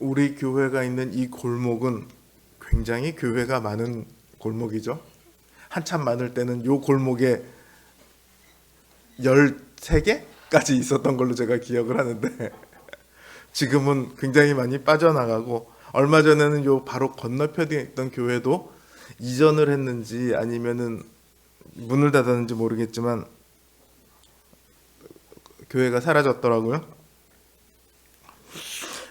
우리 교회가 있는 이 골목은 굉장히 교회가 많은 골목이죠. 한참 많을 때는 요 골목에 13개까지 있었던 걸로 제가 기억을 하는데 지금은 굉장히 많이 빠져나가고, 얼마 전에는 요 바로 건너편에 있던 교회도 이전을 했는지 아니면은 문을 닫았는지 모르겠지만 교회가 사라졌더라고요.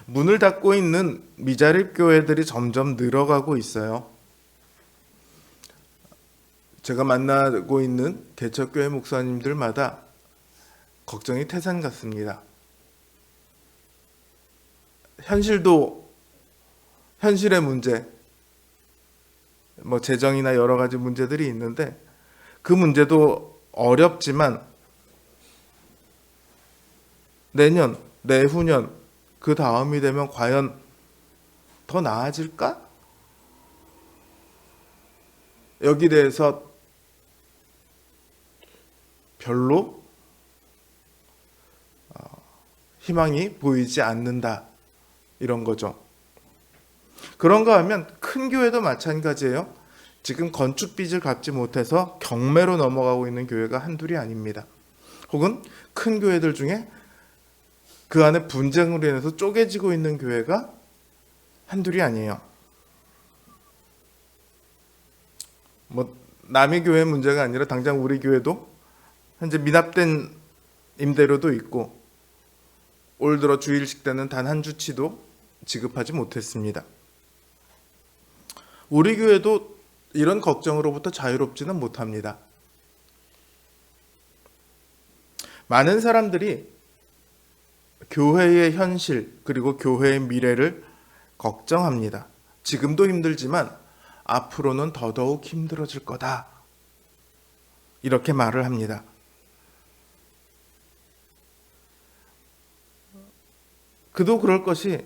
문을 닫고 있는 미자립 교회들이 점점 늘어가고 있어요. 제가 만나고 있는 개척교회 목사님들마다 걱정이 태산 같습니다. 현실의 문제, 재정이나 여러 가지 문제들이 있는데 그 문제도 어렵지만 내년, 내후년, 그 다음이 되면 과연 더 나아질까? 여기 대해서 별로 희망이 보이지 않는다, 이런 거죠. 그런가 하면 큰 교회도 마찬가지예요. 지금 건축빚을 갚지 못해서 경매로 넘어가고 있는 교회가 한둘이 아닙니다. 혹은 큰 교회들 중에 그 안에 분쟁으로 인해서 쪼개지고 있는 교회가 한둘이 아니에요. 남의 교회 문제가 아니라 당장 우리 교회도 현재 미납된 임대료도 있고 올 들어 주일식 때는 단 한 주치도 지급하지 못했습니다. 우리 교회도 이런 걱정으로부터 자유롭지는 못합니다. 많은 사람들이 교회의 현실 그리고 교회의 미래를 걱정합니다. 지금도 힘들지만 앞으로는 더더욱 힘들어질 거다, 이렇게 말을 합니다. 그도 그럴 것이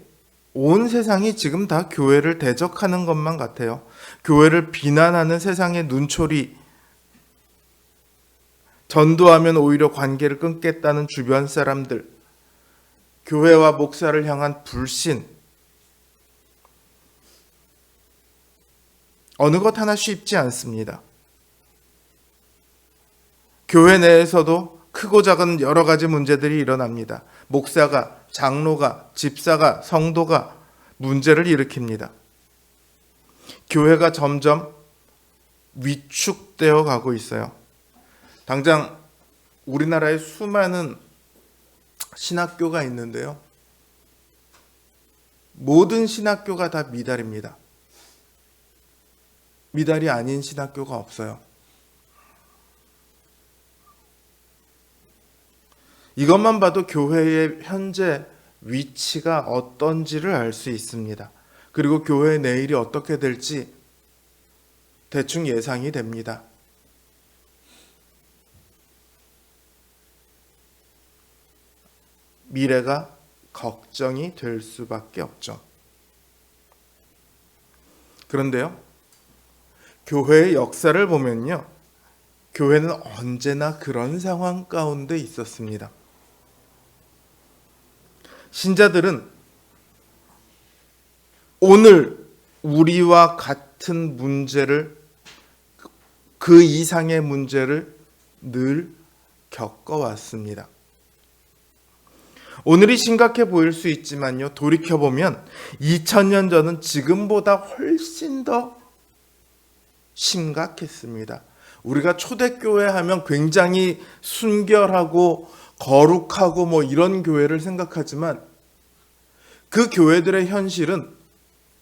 온 세상이 지금 다 교회를 대적하는 것만 같아요. 교회를 비난하는 세상의 눈초리, 전도하면 오히려 관계를 끊겠다는 주변 사람들, 교회와 목사를 향한 불신, 어느 것 하나 쉽지 않습니다. 교회 내에서도 크고 작은 여러 가지 문제들이 일어납니다. 목사가, 장로가, 집사가, 성도가 문제를 일으킵니다. 교회가 점점 위축되어 가고 있어요. 당장 우리나라에 수많은 신학교가 있는데요. 모든 신학교가 다 미달입니다. 미달이 아닌 신학교가 없어요. 이것만 봐도 교회의 현재 위치가 어떤지를 알 수 있습니다. 그리고 교회의 내일이 어떻게 될지 대충 예상이 됩니다. 미래가 걱정이 될 수밖에 없죠. 그런데요, 교회의 역사를 보면요, 교회는 언제나 그런 상황 가운데 있었습니다. 신자들은 오늘 우리와 같은 문제를, 그 이상의 문제를 늘 겪어왔습니다. 오늘이 심각해 보일 수 있지만요, 돌이켜보면 2000년 전은 지금보다 훨씬 더 심각했습니다. 우리가 초대교회 하면 굉장히 순결하고 거룩하고 이런 교회를 생각하지만 그 교회들의 현실은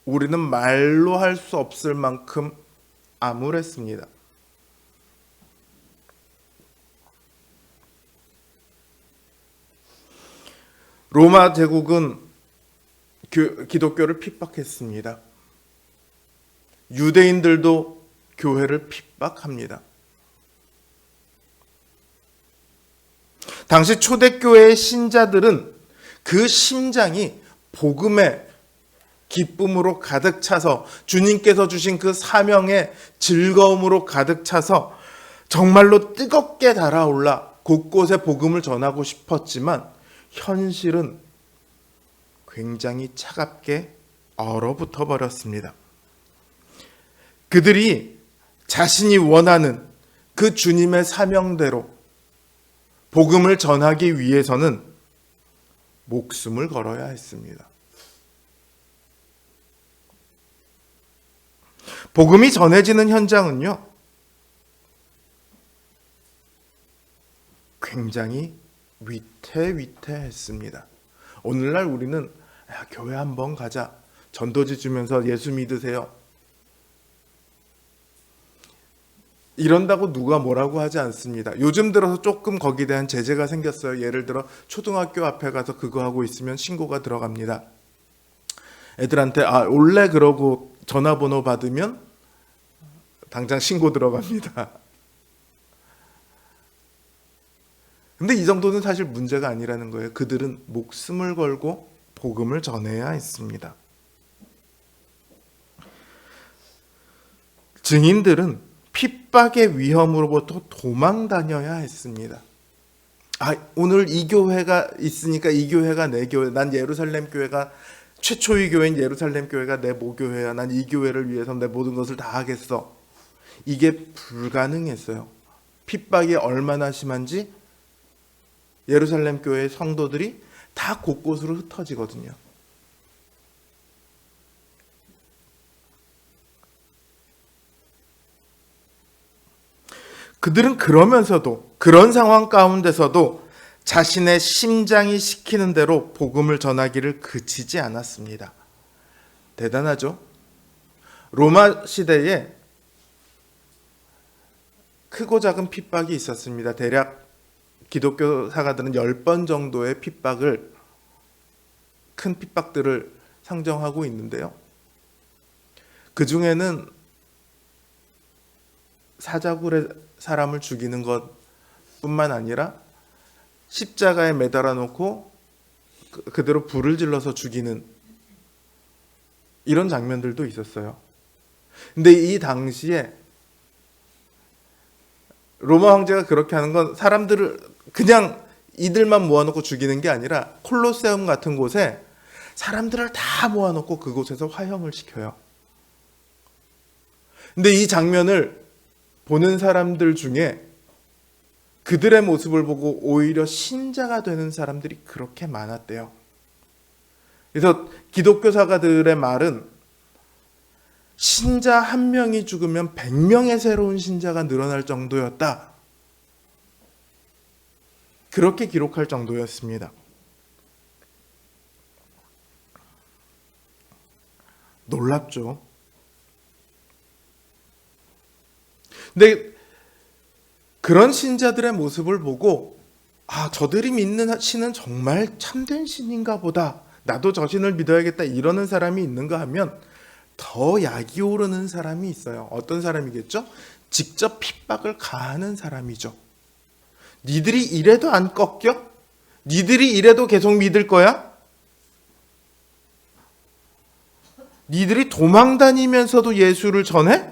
우리는 말로 할 수 없을 만큼 암울했습니다. 로마 제국은 기독교를 핍박했습니다. 유대인들도 교회를 핍박합니다. 당시 초대교회의 신자들은 그 심장이 복음의 기쁨으로 가득 차서, 주님께서 주신 그 사명의 즐거움으로 가득 차서 정말로 뜨겁게 달아올라 곳곳에 복음을 전하고 싶었지만 현실은 굉장히 차갑게 얼어붙어 버렸습니다. 그들이 자신이 원하는 그 주님의 사명대로 복음을 전하기 위해서는 목숨을 걸어야 했습니다. 복음이 전해지는 현장은요, 굉장히 위태위태했습니다. 오늘날 우리는 교회 한번 가자, 전도지 주면서 예수 믿으세요, 이런다고 누가 뭐라고 하지 않습니다. 요즘 들어서 조금 거기에 대한 제재가 생겼어요. 예를 들어 초등학교 앞에 가서 그거 하고 있으면 신고가 들어갑니다. 애들한테 원래 그러고 전화번호 받으면 당장 신고 들어갑니다. 근데 이 정도는 사실 문제가 아니라는 거예요. 그들은 목숨을 걸고 복음을 전해야 했습니다. 증인들은 핍박의 위험으로부터 도망 다녀야 했습니다. 오늘 이 교회가 있으니까 이 교회가 내 교회, 난 예루살렘 교회가 최초의 교회인 예루살렘 교회가 내 모교회야, 난 이 교회를 위해서 내 모든 것을 다 하겠어. 이게 불가능했어요. 핍박이 얼마나 심한지 예루살렘 교회의 성도들이 다 곳곳으로 흩어지거든요. 그들은 그러면서도, 그런 상황 가운데서도 자신의 심장이 시키는 대로 복음을 전하기를 그치지 않았습니다. 대단하죠? 로마 시대에 크고 작은 핍박이 있었습니다. 대략 기독교 사가들은 10번 정도의 큰 핍박들을 상정하고 있는데요. 그 중에는 사자굴에 사람을 죽이는 것뿐만 아니라 십자가에 매달아 놓고 그대로 불을 질러서 죽이는 이런 장면들도 있었어요. 근데 이 당시에 로마 황제가 그렇게 하는 건 사람들을 그냥 이들만 모아놓고 죽이는 게 아니라 콜로세움 같은 곳에 사람들을 다 모아놓고 그곳에서 화형을 시켜요. 근데 이 장면을 보는 사람들 중에 그들의 모습을 보고 오히려 신자가 되는 사람들이 그렇게 많았대요. 그래서 기독교 사가들의 말은 신자 한 명이 죽으면 100명의 새로운 신자가 늘어날 정도였다. 그렇게 기록할 정도였습니다. 놀랍죠? 근데 그런 신자들의 모습을 보고 저들이 믿는 신은 정말 참된 신인가 보다, 나도 저 신을 믿어야겠다, 이러는 사람이 있는가 하면 더 약이 오르는 사람이 있어요. 어떤 사람이겠죠? 직접 핍박을 가하는 사람이죠. 니들이 이래도 안 꺾여? 니들이 이래도 계속 믿을 거야? 니들이 도망 다니면서도 예수를 전해?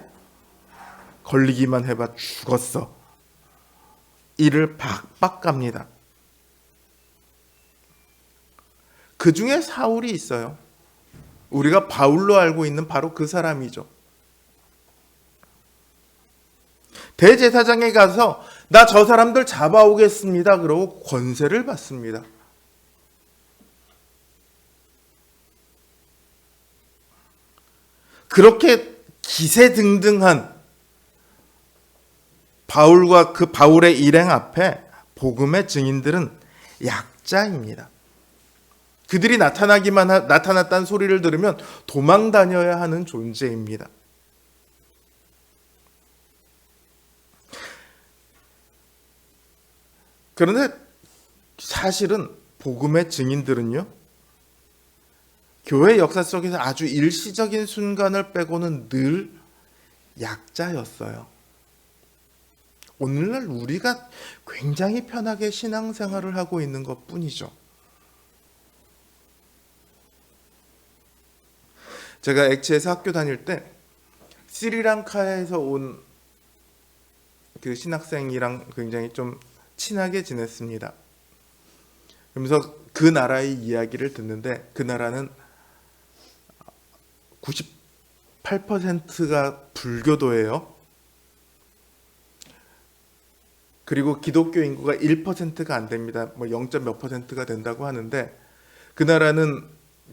걸리기만 해봐 죽었어. 이를 박박 갑니다. 그 중에 사울이 있어요. 우리가 바울로 알고 있는 바로 그 사람이죠. 대제사장에 가서 나 저 사람들 잡아오겠습니다 그러고 권세를 받습니다. 그렇게 기세등등한 바울과 그 바울의 일행 앞에 복음의 증인들은 약자입니다. 그들이 나타났다는 소리를 들으면 도망 다녀야 하는 존재입니다. 그런데 사실은 복음의 증인들은요, 교회 역사 속에서 아주 일시적인 순간을 빼고는 늘 약자였어요. 오늘날 우리가 굉장히 편하게 신앙생활을 하고 있는 것 뿐이죠. 제가 액체에서 학교 다닐 때 스리랑카에서 온 그 신학생이랑 굉장히 좀 친하게 지냈습니다. 그러면서 그 나라의 이야기를 듣는데 그 나라는 98%가 불교도예요. 그리고 기독교 인구가 1%가 안 됩니다. 뭐 0. 몇 %가 된다고 하는데 그 나라는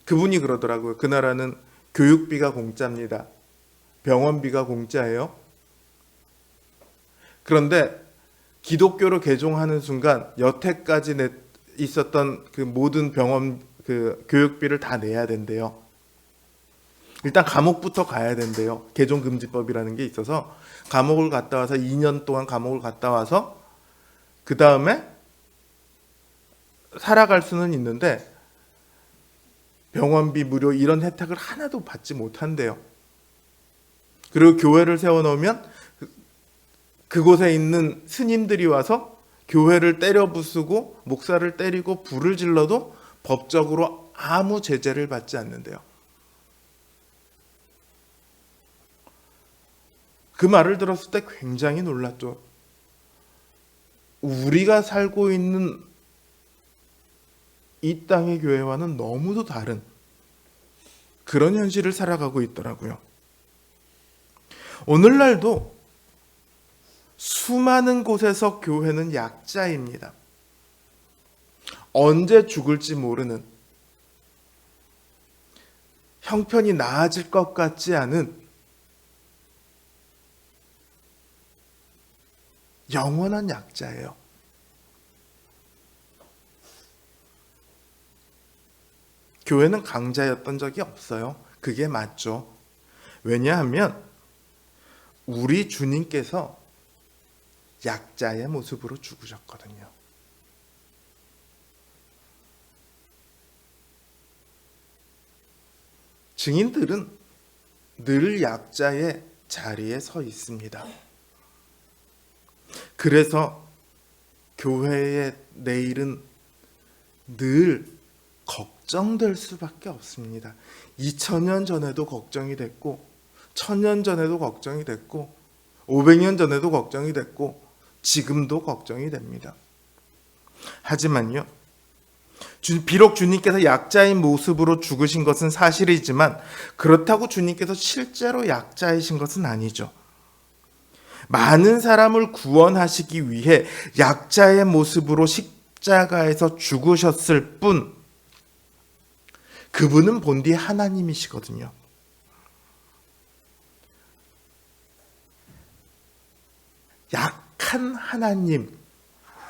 그분이 그러더라고요. 그 나라는 교육비가 공짜입니다. 병원비가 공짜예요. 그런데 기독교로 개종하는 순간 여태까지 있었던 그 모든 병원 그 교육비를 다 내야 된대요. 일단 감옥부터 가야 된대요. 개종금지법이라는 게 있어서 감옥을 갔다 와서 2년 동안 감옥을 갔다 와서 그 다음에 살아갈 수는 있는데 병원비 무료 이런 혜택을 하나도 받지 못한대요. 그리고 교회를 세워놓으면 그곳에 있는 스님들이 와서 교회를 때려 부수고 목사를 때리고 불을 질러도 법적으로 아무 제재를 받지 않는데요. 그 말을 들었을 때 굉장히 놀랐죠. 우리가 살고 있는 이 땅의 교회와는 너무도 다른 그런 현실을 살아가고 있더라고요. 오늘날도 수많은 곳에서 교회는 약자입니다. 언제 죽을지 모르는, 형편이 나아질 것 같지 않은 영원한 약자예요. 교회는 강자였던 적이 없어요. 그게 맞죠. 왜냐하면 우리 주님께서 약자의 모습으로 죽으셨거든요. 증인들은 늘 약자의 자리에 서 있습니다. 그래서 교회의 내일은 늘 걱정될 수밖에 없습니다. 2000년 전에도 걱정이 됐고 1000년 전에도 걱정이 됐고 500년 전에도 걱정이 됐고 지금도 걱정이 됩니다. 하지만요, 비록 주님께서 약자인 모습으로 죽으신 것은 사실이지만 그렇다고 주님께서 실제로 약자이신 것은 아니죠. 많은 사람을 구원하시기 위해 약자의 모습으로 십자가에서 죽으셨을 뿐 그분은 본디 하나님이시거든요. 약한 하나님,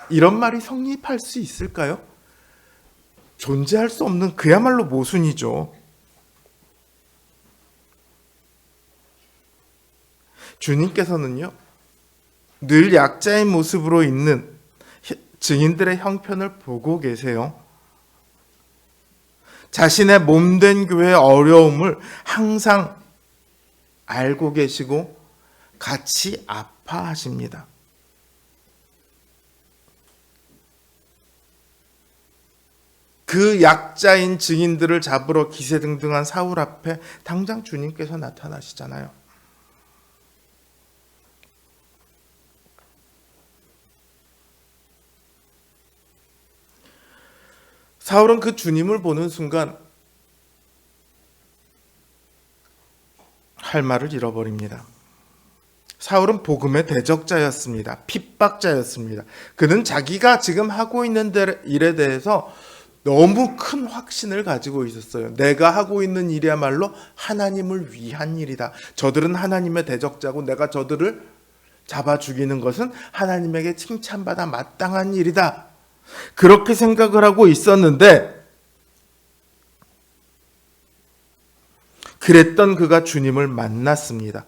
이런 말이 성립할 수 있을까요? 존재할 수 없는 그야말로 모순이죠. 주님께서는요, 늘 약자의 모습으로 있는 증인들의 형편을 보고 계세요. 자신의 몸된 교회의 어려움을 항상 알고 계시고 같이 아파하십니다. 그 약자인 증인들을 잡으러 기세등등한 사울 앞에 당장 주님께서 나타나시잖아요. 사울은 그 주님을 보는 순간 할 말을 잃어버립니다. 사울은 복음의 대적자였습니다. 핍박자였습니다. 그는 자기가 지금 하고 있는 일에 대해서 너무 큰 확신을 가지고 있었어요. 내가 하고 있는 일이야말로 하나님을 위한 일이다. 저들은 하나님의 대적자고 내가 저들을 잡아 죽이는 것은 하나님에게 칭찬받아 마땅한 일이다. 그렇게 생각을 하고 있었는데 그랬던 그가 주님을 만났습니다.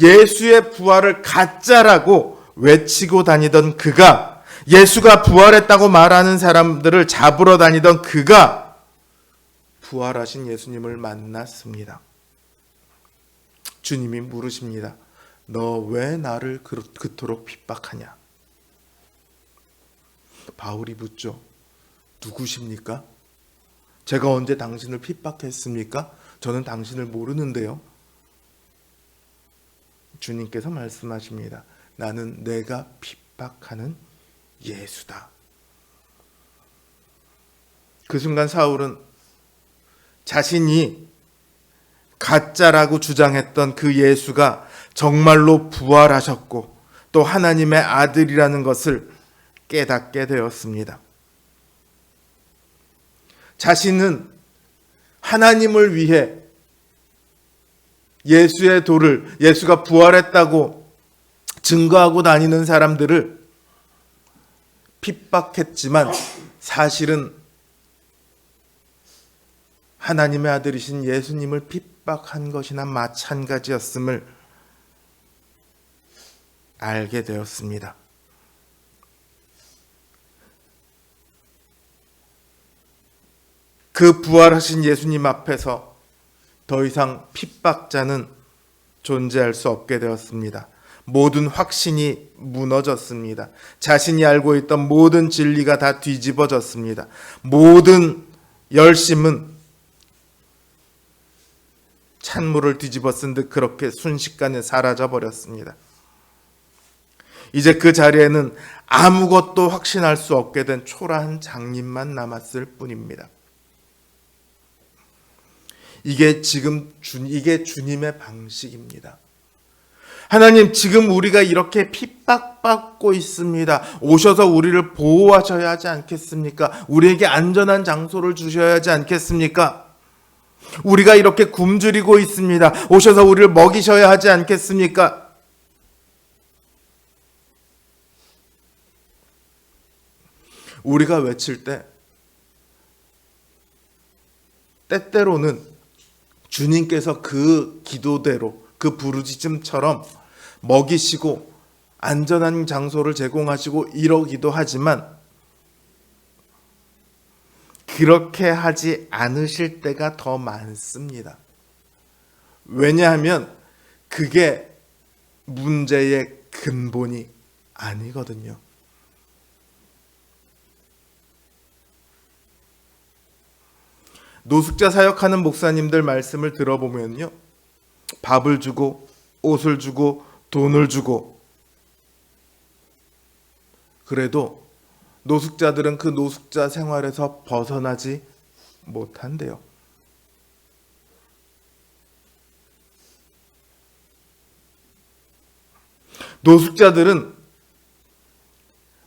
예수의 부활을 가짜라고 외치고 다니던 그가, 예수가 부활했다고 말하는 사람들을 잡으러 다니던 그가 부활하신 예수님을 만났습니다. 주님이 물으십니다. 너 왜 나를 그토록 핍박하냐? 바울이 묻죠. 누구십니까? 제가 언제 당신을 핍박했습니까? 저는 당신을 모르는데요. 주님께서 말씀하십니다. 나는 내가 핍박하는 예수다. 그 순간 사울은 자신이 가짜라고 주장했던 그 예수가 정말로 부활하셨고 또 하나님의 아들이라는 것을 깨닫게 되었습니다. 자신은 하나님을 위해 예수의 도를, 예수가 부활했다고 증거하고 다니는 사람들을 핍박했지만 사실은 하나님의 아들이신 예수님을 핍박한 것이나 마찬가지였음을 알게 되었습니다. 그 부활하신 예수님 앞에서 더 이상 핍박자는 존재할 수 없게 되었습니다. 모든 확신이 무너졌습니다. 자신이 알고 있던 모든 진리가 다 뒤집어졌습니다. 모든 열심은 찬물을 뒤집어 쓴 듯 그렇게 순식간에 사라져 버렸습니다. 이제 그 자리에는 아무것도 확신할 수 없게 된 초라한 장님만 남았을 뿐입니다. 이게 주님의 방식입니다. 하나님, 지금 우리가 이렇게 핍박받고 있습니다. 오셔서 우리를 보호하셔야 하지 않겠습니까? 우리에게 안전한 장소를 주셔야 하지 않겠습니까? 우리가 이렇게 굶주리고 있습니다. 오셔서 우리를 먹이셔야 하지 않겠습니까? 우리가 외칠 때 때때로는 주님께서 그 기도대로, 그 부르짖음처럼 먹이시고 안전한 장소를 제공하시고 이러기도 하지만 그렇게 하지 않으실 때가 더 많습니다. 왜냐하면 그게 문제의 근본이 아니거든요. 노숙자 사역하는 목사님들 말씀을 들어보면요, 밥을 주고 옷을 주고 돈을 주고, 그래도 노숙자들은 그 노숙자 생활에서 벗어나지 못한대요. 노숙자들은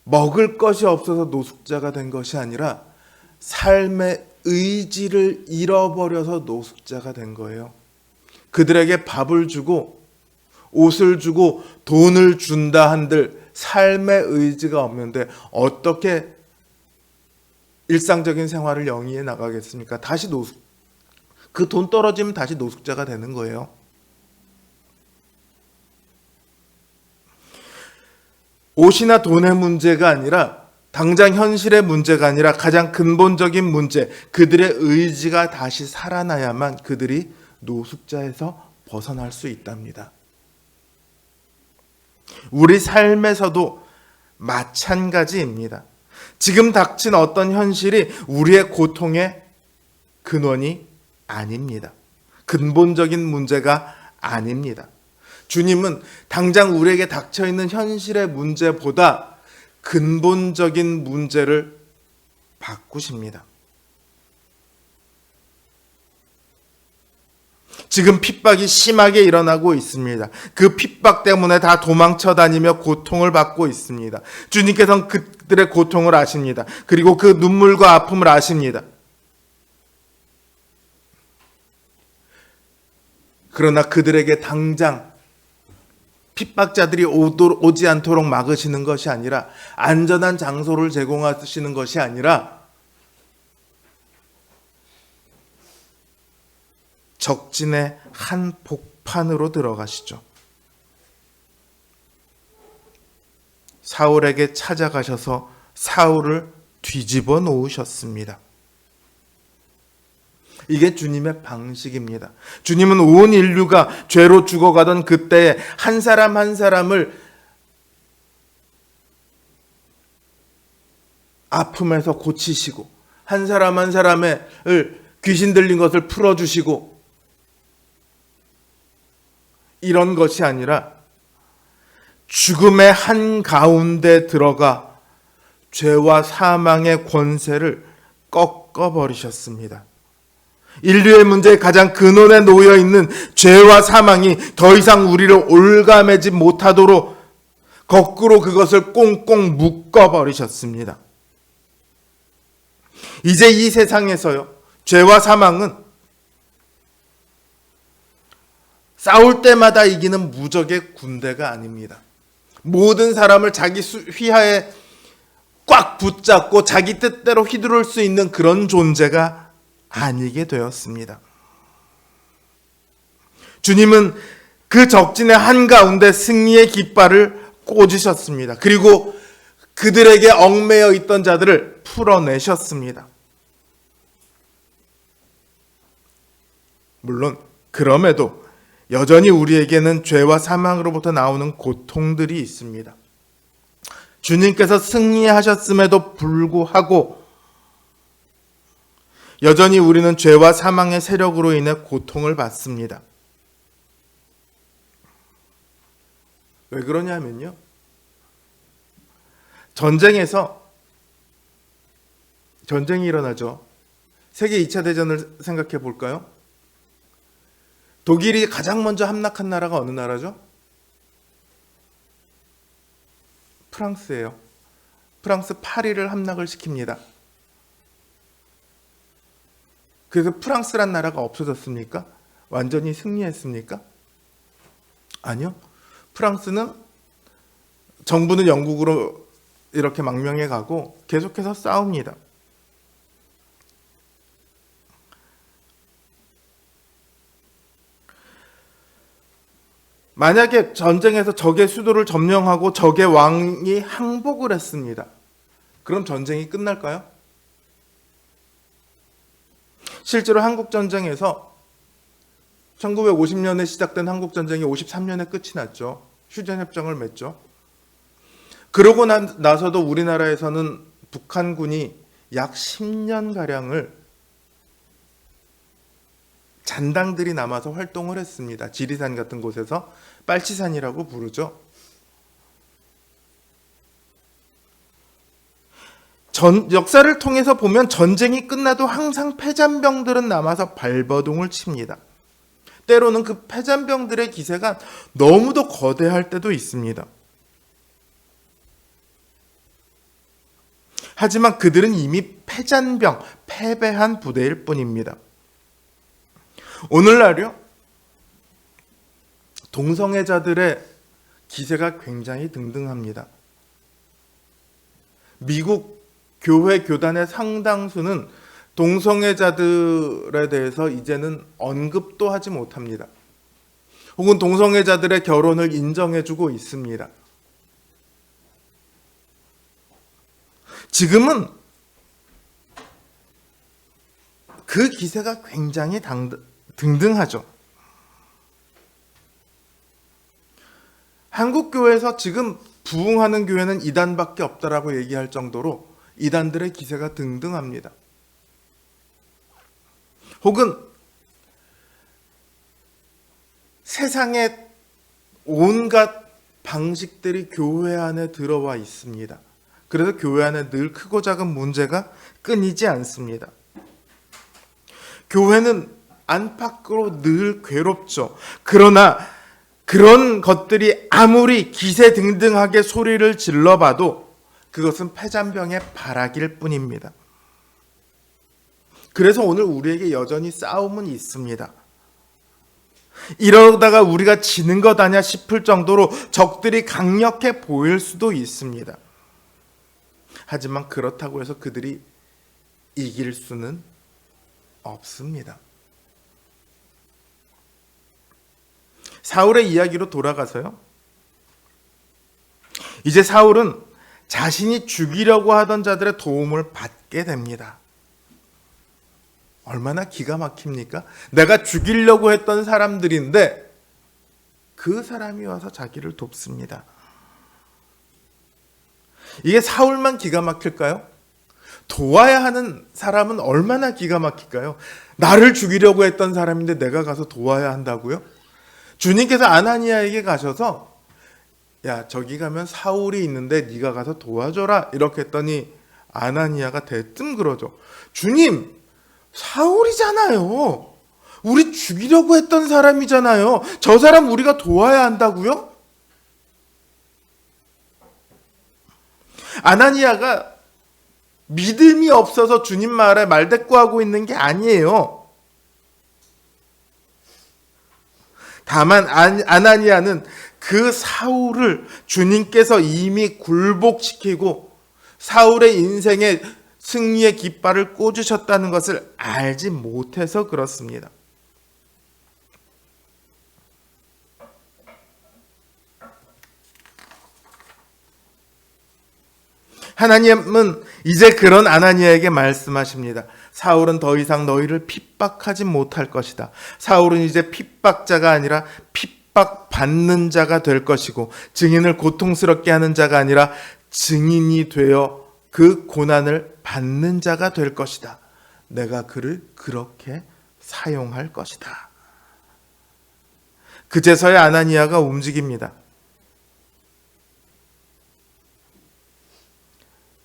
먹을 것이 없어서 노숙자가 된 것이 아니라 삶의 의지를 잃어버려서 노숙자가 된 거예요. 그들에게 밥을 주고 옷을 주고 돈을 준다 한들 삶의 의지가 없는데 어떻게 일상적인 생활을 영위해 나가겠습니까? 다시 그 돈 떨어지면 다시 노숙자가 되는 거예요. 옷이나 돈의 문제가 아니라, 당장 현실의 문제가 아니라 가장 근본적인 문제, 그들의 의지가 다시 살아나야만 그들이 노숙자에서 벗어날 수 있답니다. 우리 삶에서도 마찬가지입니다. 지금 닥친 어떤 현실이 우리의 고통의 근원이 아닙니다. 근본적인 문제가 아닙니다. 주님은 당장 우리에게 닥쳐있는 현실의 문제보다 근본적인 문제를 바꾸십니다. 지금 핍박이 심하게 일어나고 있습니다. 그 핍박 때문에 다 도망쳐 다니며 고통을 받고 있습니다. 주님께서는 그들의 고통을 아십니다. 그리고 그 눈물과 아픔을 아십니다. 그러나 그들에게 당장 핍박자들이 오지 않도록 막으시는 것이 아니라, 안전한 장소를 제공하시는 것이 아니라 적진의 한복판으로 들어가시죠. 사울에게 찾아가셔서 사울을 뒤집어 놓으셨습니다. 이게 주님의 방식입니다. 주님은 온 인류가 죄로 죽어가던 그때에 한 사람 한 사람을 아픔에서 고치시고, 한 사람 한 사람을 귀신 들린 것을 풀어주시고, 이런 것이 아니라 죽음의 한가운데 들어가 죄와 사망의 권세를 꺾어버리셨습니다. 인류의 문제의 가장 근원에 놓여 있는 죄와 사망이 더 이상 우리를 올가매지 못하도록 거꾸로 그것을 꽁꽁 묶어버리셨습니다. 이제 이 세상에서요, 죄와 사망은 싸울 때마다 이기는 무적의 군대가 아닙니다. 모든 사람을 자기 휘하에 꽉 붙잡고 자기 뜻대로 휘두를 수 있는 그런 존재가 아니게 되었습니다. 주님은 그 적진의 한가운데 승리의 깃발을 꽂으셨습니다. 그리고 그들에게 얽매여 있던 자들을 풀어내셨습니다. 물론 그럼에도 여전히 우리에게는 죄와 사망으로부터 나오는 고통들이 있습니다. 주님께서 승리하셨음에도 불구하고 여전히 우리는 죄와 사망의 세력으로 인해 고통을 받습니다. 왜 그러냐면요, 전쟁이 일어나죠. 세계 2차 대전을 생각해 볼까요? 독일이 가장 먼저 함락한 나라가 어느 나라죠? 프랑스예요. 프랑스 파리를 함락을 시킵니다. 그래서 프랑스란 나라가 없어졌습니까? 완전히 승리했습니까? 아니요. 프랑스는 정부는 영국으로 이렇게 망명해 가고 계속해서 싸웁니다. 만약에 전쟁에서 적의 수도를 점령하고 적의 왕이 항복을 했습니다. 그럼 전쟁이 끝날까요? 실제로 한국전쟁에서 1950년에 시작된 한국전쟁이 53년에 끝이 났죠. 휴전협정을 맺죠. 그러고 나서도 우리나라에서는 북한군이 약 10년가량을 잔당들이 남아서 활동을 했습니다. 지리산 같은 곳에서 빨치산이라고 부르죠. 역사를 통해서 보면 전쟁이 끝나도 항상 패잔병들은 남아서 발버둥을 칩니다. 때로는 그 패잔병들의 기세가 너무도 거대할 때도 있습니다. 하지만 그들은 이미 패잔병, 패배한 부대일 뿐입니다. 오늘날요, 동성애자들의 기세가 굉장히 등등합니다. 미국 교회 교단의 상당수는 동성애자들에 대해서 이제는 언급도 하지 못합니다. 혹은 동성애자들의 결혼을 인정해주고 있습니다. 지금은 그 기세가 굉장히 등등하죠. 한국교회에서 지금 부흥하는 교회는 이단밖에 없다라고 얘기할 정도로 이단들의 기세가 등등합니다. 혹은 세상의 온갖 방식들이 교회 안에 들어와 있습니다. 그래서 교회 안에 늘 크고 작은 문제가 끊이지 않습니다. 교회는 안팎으로 늘 괴롭죠. 그러나 그런 것들이 아무리 기세등등하게 소리를 질러봐도 그것은 패잔병의 발악일 뿐입니다. 그래서 오늘 우리에게 여전히 싸움은 있습니다. 이러다가 우리가 지는 것 아냐 싶을 정도로 적들이 강력해 보일 수도 있습니다. 하지만 그렇다고 해서 그들이 이길 수는 없습니다. 사울의 이야기로 돌아가서요, 이제 사울은 자신이 죽이려고 하던 자들의 도움을 받게 됩니다. 얼마나 기가 막힙니까? 내가 죽이려고 했던 사람들인데 그 사람이 와서 자기를 돕습니다. 이게 사울만 기가 막힐까요? 도와야 하는 사람은 얼마나 기가 막힐까요? 나를 죽이려고 했던 사람인데 내가 가서 도와야 한다고요? 주님께서 아나니아에게 가셔서 야, 저기 가면 사울이 있는데 네가 가서 도와줘라 이렇게 했더니 아나니아가 대뜸 그러죠. 주님, 사울이잖아요. 우리 죽이려고 했던 사람이잖아요. 저 사람 우리가 도와야 한다고요? 아나니아가 믿음이 없어서 주님 말에 말대꾸하고 있는 게 아니에요. 다만 아나니아는 그 사울을 주님께서 이미 굴복시키고 사울의 인생에 승리의 깃발을 꽂으셨다는 것을 알지 못해서 그렇습니다. 하나님은 이제 그런 아나니아에게 말씀하십니다. 사울은 더 이상 너희를 핍박하지 못할 것이다. 사울은 이제 핍박자가 아니라 핍박받는 자가 될 것이고, 증인을 고통스럽게 하는 자가 아니라 증인이 되어 그 고난을 받는 자가 될 것이다. 내가 그를 그렇게 사용할 것이다. 그제서야 아나니아가 움직입니다.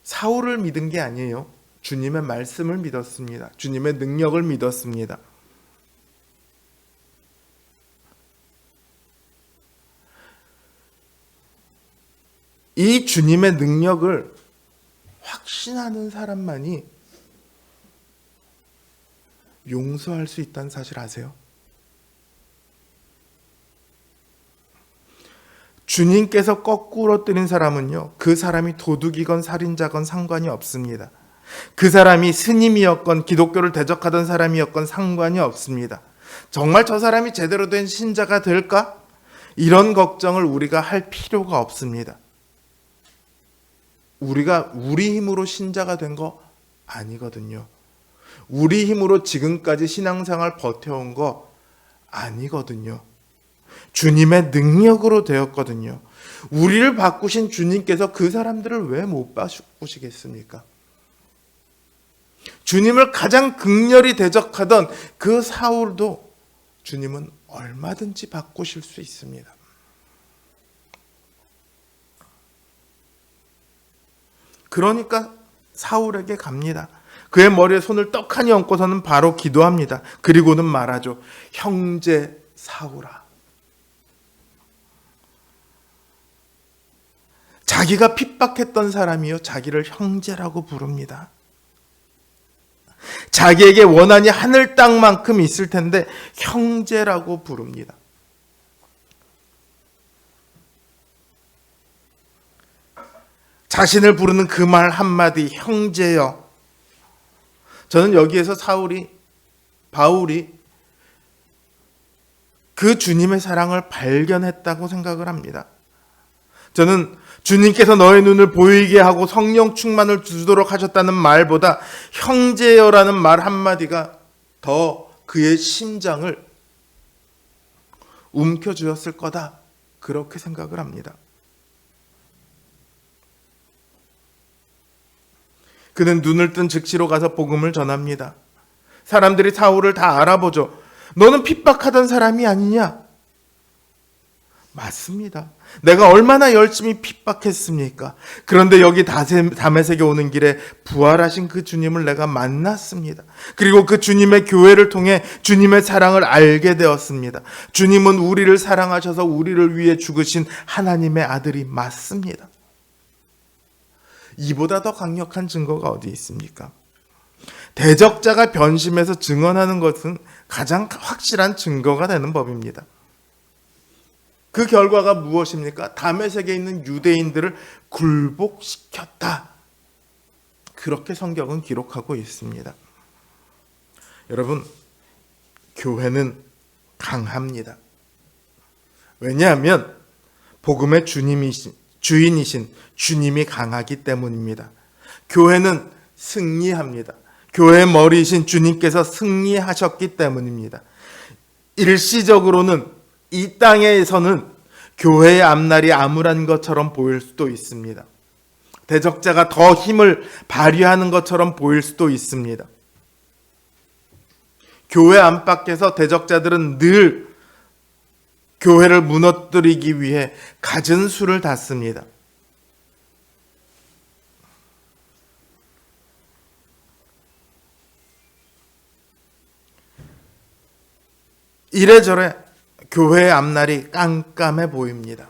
사울을 믿은 게 아니에요. 주님의 말씀을 믿었습니다. 주님의 능력을 믿었습니다. 이 주님의 능력을 확신하는 사람만이 용서할 수 있다는 사실 아세요? 주님께서 거꾸로 뜨린 사람은요, 그 사람이 도둑이건 살인자건 상관이 없습니다. 그 사람이 스님이었건 기독교를 대적하던 사람이었건 상관이 없습니다. 정말 저 사람이 제대로 된 신자가 될까? 이런 걱정을 우리가 할 필요가 없습니다. 우리가 우리 힘으로 신자가 된 거 아니거든요. 우리 힘으로 지금까지 신앙생활 버텨온 거 아니거든요. 주님의 능력으로 되었거든요. 우리를 바꾸신 주님께서 그 사람들을 왜 못 바꾸시겠습니까? 주님을 가장 극렬히 대적하던 그 사울도 주님은 얼마든지 바꾸실 수 있습니다. 그러니까 사울에게 갑니다. 그의 머리에 손을 떡하니 얹고서는 바로 기도합니다. 그리고는 말하죠. 형제 사울아. 자기가 핍박했던 사람이요, 자기를 형제라고 부릅니다. 자기에게 원한이 하늘 땅만큼 있을 텐데 형제라고 부릅니다. 자신을 부르는 그 말 한마디, 형제여. 저는 여기에서 바울이 그 주님의 사랑을 발견했다고 생각을 합니다. 저는 주님께서 너의 눈을 보이게 하고 성령 충만을 주도록 하셨다는 말보다 형제여라는 말 한마디가 더 그의 심장을 움켜쥐었을 거다. 그렇게 생각을 합니다. 그는 눈을 뜬 즉시로 가서 복음을 전합니다. 사람들이 사울을 다 알아보죠. 너는 핍박하던 사람이 아니냐? 맞습니다. 내가 얼마나 열심히 핍박했습니까? 그런데 여기 다메섹에 오는 길에 부활하신 그 주님을 내가 만났습니다. 그리고 그 주님의 교회를 통해 주님의 사랑을 알게 되었습니다. 주님은 우리를 사랑하셔서 우리를 위해 죽으신 하나님의 아들이 맞습니다. 이보다 더 강력한 증거가 어디 있습니까? 대적자가 변심해서 증언하는 것은 가장 확실한 증거가 되는 법입니다. 그 결과가 무엇입니까? 다메섹에 있는 유대인들을 굴복시켰다. 그렇게 성경은 기록하고 있습니다. 여러분, 교회는 강합니다. 왜냐하면 복음의 주인이신 주님이 강하기 때문입니다. 교회는 승리합니다. 교회의 머리이신 주님께서 승리하셨기 때문입니다. 일시적으로는 이 땅에서는 교회의 앞날이 암울한 것처럼 보일 수도 있습니다. 대적자가 더 힘을 발휘하는 것처럼 보일 수도 있습니다. 교회 안팎에서 대적자들은 늘 교회를 무너뜨리기 위해 갖은 수를 닫습니다. 이래저래 교회의 앞날이 깜깜해 보입니다.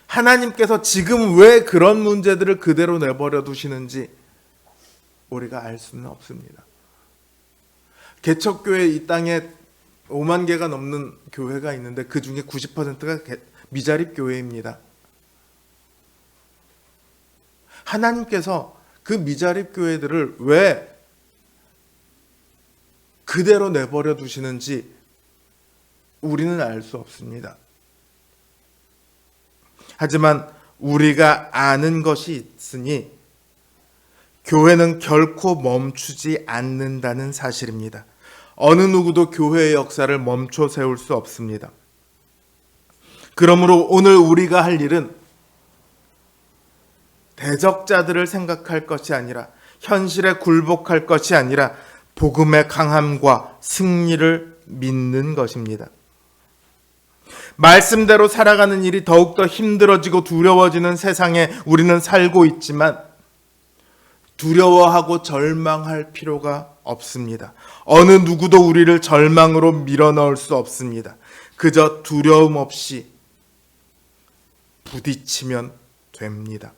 하나님께서 지금 왜 그런 문제들을 그대로 내버려 두시는지 우리가 알 수는 없습니다. 개척교회 이 땅에 5만 개가 넘는 교회가 있는데 그 중에 90%가 미자립 교회입니다. 하나님께서 그 미자립 교회들을 왜 그대로 내버려 두시는지 우리는 알 수 없습니다. 하지만 우리가 아는 것이 있으니 교회는 결코 멈추지 않는다는 사실입니다. 어느 누구도 교회의 역사를 멈춰 세울 수 없습니다. 그러므로 오늘 우리가 할 일은 대적자들을 생각할 것이 아니라, 현실에 굴복할 것이 아니라 복음의 강함과 승리를 믿는 것입니다. 말씀대로 살아가는 일이 더욱더 힘들어지고 두려워지는 세상에 우리는 살고 있지만 두려워하고 절망할 필요가 없습니다. 어느 누구도 우리를 절망으로 밀어넣을 수 없습니다. 그저 두려움 없이 부딪히면 됩니다.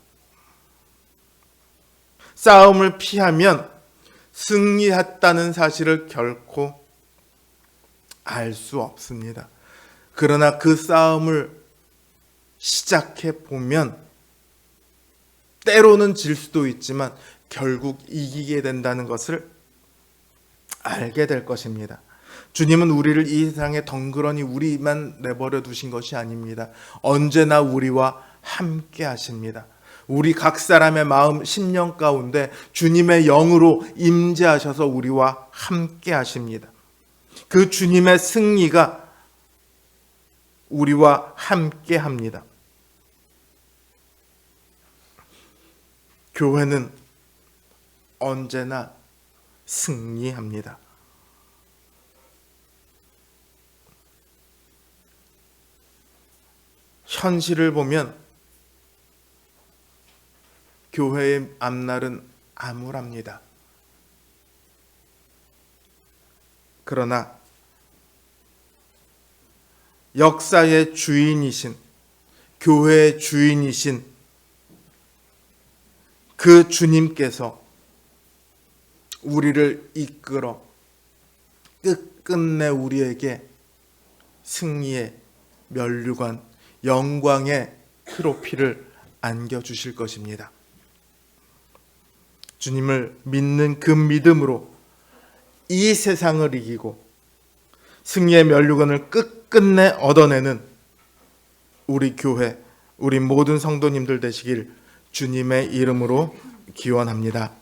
싸움을 피하면 승리했다는 사실을 결코 알 수 없습니다. 그러나 그 싸움을 시작해 보면 때로는 질 수도 있지만 결국 이기게 된다는 것을 알게 될 것입니다. 주님은 우리를 이 세상에 덩그러니 우리만 내버려 두신 것이 아닙니다. 언제나 우리와 함께 하십니다. 우리 각 사람의 마음, 심령 가운데 주님의 영으로 임재하셔서 우리와 함께 하십니다. 그 주님의 승리가 우리와 함께 합니다. 교회는 언제나 승리합니다. 현실을 보면 교회의 앞날은 암울합니다. 그러나 역사의 주인이신, 교회의 주인이신 그 주님께서 우리를 이끌어 끝끝내 우리에게 승리의 면류관, 영광의 트로피를 안겨주실 것입니다. 주님을 믿는 그 믿음으로 이 세상을 이기고 승리의 면류관을 끝끝내 얻어내는 우리 교회, 우리 모든 성도님들 되시길 주님의 이름으로 기원합니다.